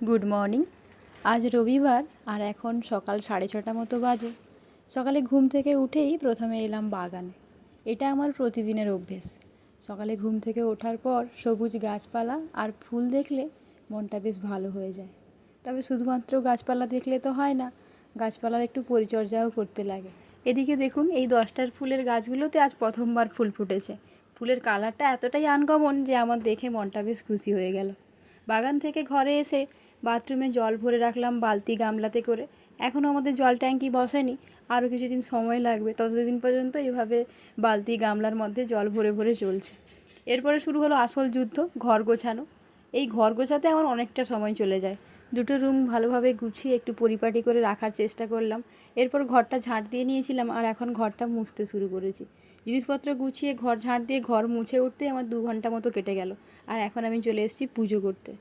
Good morning. আজ রবিবার আর এখন সকাল 6:30 মতো বাজে। সকালে ঘুম থেকে উঠেই প্রথমে এলাম বাগানে। এটা আমার প্রতিদিনের অভ্যেস। সকালে ঘুম থেকে ওঠার পর সবুজ গাছপালা আর ফুল দেখলে মনটা বেশ ভালো হয়ে যায়। তবে শুধুমাত্র গাছপালা দেখলে তো হয় না, গাছপালার একটু পরিচর্যাও করতে লাগে। এদিকে দেখুন, এই 10টার ফুলের গাছগুলোতে আজ প্রথমবার ফুল ফুটেছে। ফুলের কালারটা এতটাই আনকমন যে আমার দেখে মনটা বেশ খুশি হয়ে গেল। বাগান থেকে ঘরে এসে বাথরুমে জল ভরে রাখলাম বালতি গামলাতে করে। এখনও আমাদের জল ট্যাঙ্কি বসেনি, আরও কিছুদিন সময় লাগবে। ততদিন পর্যন্ত এভাবে বালতি গামলার মধ্যে জল ভরে ভরে চলছে। এরপরে শুরু হলো আসল যুদ্ধ, ঘর গোছানো। এই ঘর গোছাতে আমার অনেকটা সময় চলে যায়। দুটো রুম ভালোভাবে গুছিয়ে একটু পরিপাটি করে রাখার চেষ্টা করলাম। এরপর ঘরটা ঝাঁট দিয়ে নিয়েছিলাম আর এখন ঘরটা মুছতে শুরু করেছি। জিনিসপত্র গুছিয়ে ঘর ঝাঁট দিয়ে ঘর মুছে উঠতে আমার 2 ঘন্টা মতো কেটে গেল। আর এখন আমি চলে এসেছি পুজো করতে।